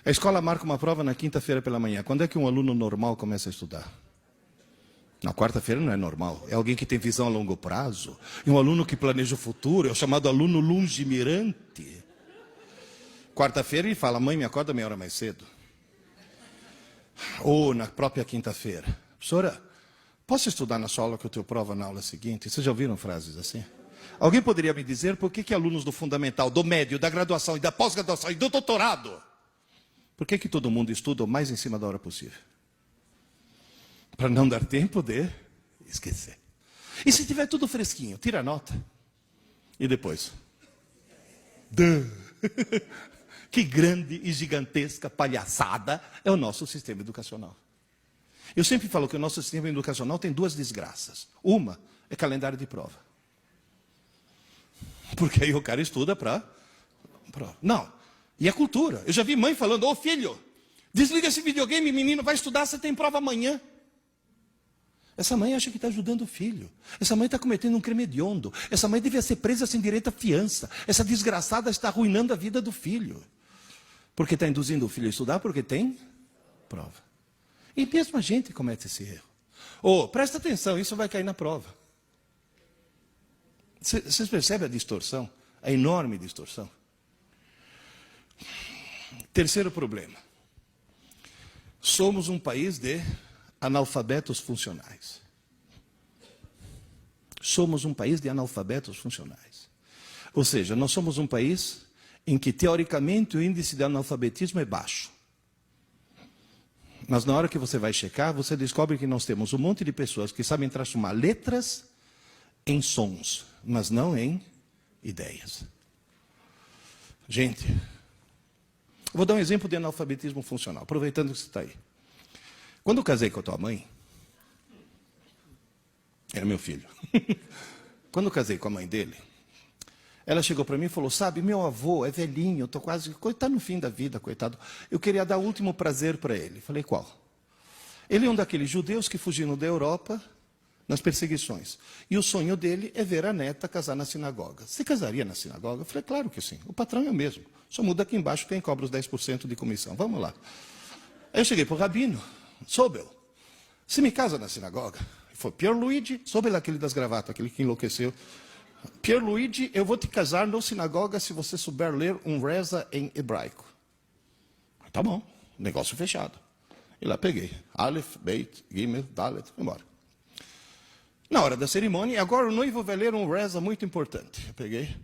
A escola marca uma prova na quinta-feira pela manhã. Quando é que um aluno normal começa a estudar? Na quarta-feira não é normal. É alguém que tem visão a longo prazo. E um aluno que planeja o futuro. É o chamado aluno longemirante. Quarta-feira ele fala, mãe, me acorda meia hora mais cedo. Ou na própria quinta-feira. Professora, posso estudar na sua aula que eu tenho prova na aula seguinte? Vocês já ouviram frases assim? Alguém poderia me dizer por que alunos do fundamental, do médio, da graduação e da pós-graduação e do doutorado, por que todo mundo estuda o mais em cima da hora possível? Para não dar tempo de esquecer. E se tiver tudo fresquinho, tira a nota. E depois? Que grande e gigantesca palhaçada é o nosso sistema educacional. Eu sempre falo que o nosso sistema educacional tem duas desgraças. Uma é calendário de prova. Porque aí o cara estuda para prova. Não. E a cultura. Eu já vi mãe falando, ô filho, desliga esse videogame, menino, vai estudar, você tem prova amanhã. Essa mãe acha que está ajudando o filho. Essa mãe está cometendo um crime hediondo. Essa mãe devia ser presa sem direito à fiança. Essa desgraçada está arruinando a vida do filho. Porque está induzindo o filho a estudar, porque tem prova. E mesmo a gente comete esse erro. Ô, presta atenção, isso vai cair na prova. Vocês percebem a distorção? A enorme distorção. Terceiro problema. Somos um país de analfabetos funcionais. Somos um país de analfabetos funcionais. Ou seja, nós somos um país em que, teoricamente, o índice de analfabetismo é baixo. Mas na hora que você vai checar, você descobre que nós temos um monte de pessoas que sabem transformar letras em sons, mas não em ideias. Gente, vou dar um exemplo de analfabetismo funcional, aproveitando que você está aí. Quando eu casei com a tua mãe, era meu filho. Quando eu casei com a mãe dele, ela chegou para mim e falou, sabe, meu avô é velhinho, eu estou quase, está no fim da vida, coitado. Eu queria dar o último prazer para ele. Falei, qual? Ele é um daqueles judeus que fugiram da Europa nas perseguições. E o sonho dele é ver a neta casar na sinagoga. Você casaria na sinagoga? Eu falei, claro que sim. O patrão é o mesmo. Só muda aqui embaixo quem cobra os 10% de comissão. Vamos lá. Aí eu cheguei para o rabino, Sobel, você me casa na sinagoga? Ele falou, Pierluigi, Sobel aquele das gravatas, aquele que enlouqueceu. Pierluigi, eu vou te casar na sinagoga se você souber ler um reza em hebraico. Tá bom, negócio fechado. E lá peguei. Aleph, Beit, Gimel, Dalet, fui embora. Na hora da cerimônia, agora o noivo vai ler um reza muito importante. Eu peguei.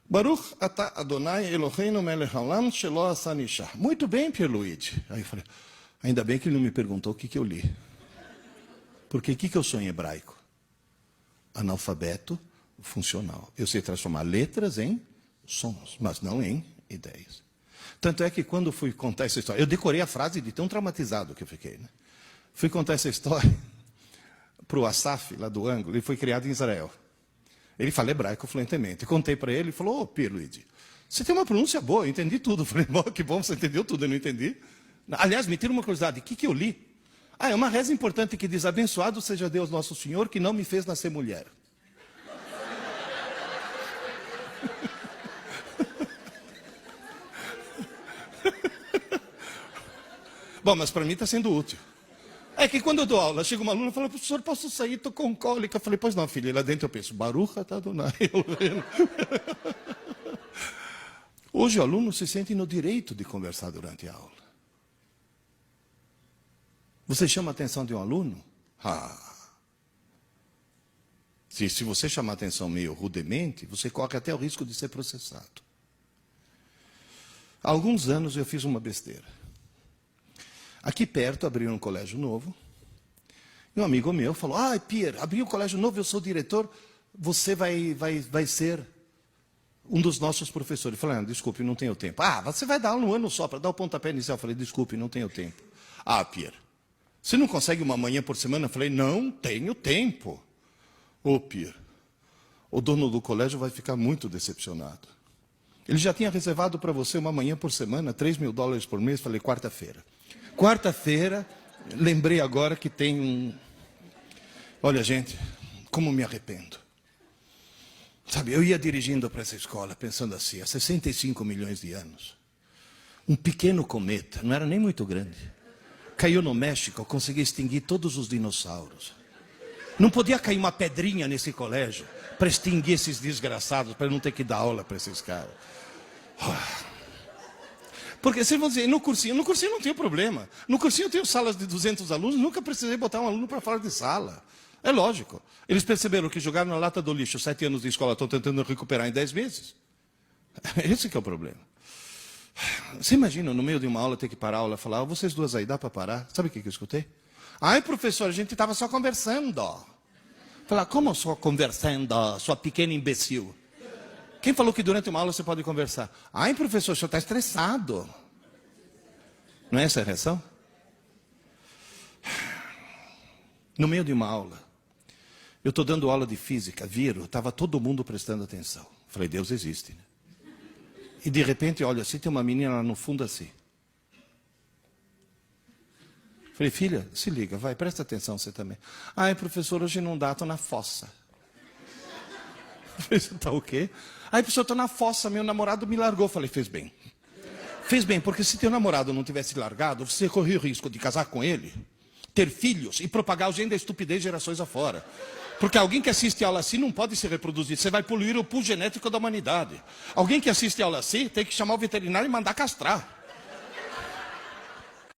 Baruch atah Adonai Eloheinu melech haolam shelo asa isha. Muito bem, Pierluigi. Aí eu falei, ainda bem que ele não me perguntou o que eu li. Porque o que eu sou em hebraico? Analfabeto funcional. Eu sei transformar letras em sons, mas não em ideias. Tanto é que quando fui contar essa história, eu decorei a frase de tão traumatizado que eu fiquei. Né? Fui contar essa história para o Asaf, lá do ângulo, ele foi criado em Israel. Ele fala hebraico fluentemente. Contei para ele, ele falou, ô Pierluigi, você tem uma pronúncia boa, eu entendi tudo. Eu falei, que bom, você entendeu tudo, eu não entendi. Aliás, me tira uma curiosidade, o que eu li? É uma reza importante que diz, abençoado seja Deus nosso Senhor, que não me fez nascer mulher. Bom, mas para mim está sendo útil. É que quando eu dou aula, chega uma aluna e fala, professor, posso sair? Estou com cólica. Eu falei, pois não, filha. E lá dentro eu penso, Baruch atah Adonai. Hoje o aluno se sente no direito de conversar durante a aula. Você chama a atenção de um aluno? Se você chamar a atenção meio rudemente, você corre até o risco de ser processado. Há alguns anos eu fiz uma besteira. Aqui perto abriram um colégio novo. E um amigo meu falou, Pierre, abriu um colégio novo, eu sou diretor, você vai ser um dos nossos professores. Eu falei, desculpe, não tenho tempo. Você vai dar aula um ano só para dar o pontapé inicial. Eu falei, desculpe, não tenho tempo. Pierre, você não consegue uma manhã por semana? Eu falei, não tenho tempo. Pierre, o dono do colégio vai ficar muito decepcionado. Ele já tinha reservado para você uma manhã por semana, $3.000 por mês. Falei, quarta-feira. Quarta-feira, lembrei agora que tem um... Olha, gente, como me arrependo. Sabe, eu ia dirigindo para essa escola, pensando assim, há 65 milhões de anos. Um pequeno cometa, não era nem muito grande. Caiu no México, conseguia extinguir todos os dinossauros. Não podia cair uma pedrinha nesse colégio para extinguir esses desgraçados, para não ter que dar aula para esses caras. Porque vocês vão dizer, no cursinho não tem problema. No cursinho eu tenho salas de 200 alunos, nunca precisei botar um aluno para fora de sala. É lógico. Eles perceberam que jogaram na lata do lixo 7 anos de escola, estão tentando recuperar em 10 meses. Esse que é o problema. Você imagina, no meio de uma aula, ter que parar a aula e falar, vocês duas aí, dá para parar? Sabe o que eu escutei? Ai, professor, a gente estava só conversando. Falar, como só conversando, sua pequena imbecil? Quem falou que durante uma aula você pode conversar? Ai, professor, o senhor está estressado. Não é essa a reação? No meio de uma aula, eu estou dando aula de física, viram? Estava todo mundo prestando atenção. Falei, Deus existe, né? E de repente, olha, assim, tem uma menina lá no fundo assim. Falei, filha, se liga, vai, presta atenção você também. Ai, professor, hoje não dá, estou na fossa. Falei, você está o quê? Ai, professor, estou na fossa, meu namorado me largou. Falei, fez bem. Fez bem, porque se teu namorado não tivesse largado, você corria o risco de casar com ele, ter filhos e propagar o gene da estupidez gerações afora. Porque alguém que assiste aula assim não pode se reproduzir. Você vai poluir o pool genético da humanidade. Alguém que assiste aula assim tem que chamar o veterinário e mandar castrar.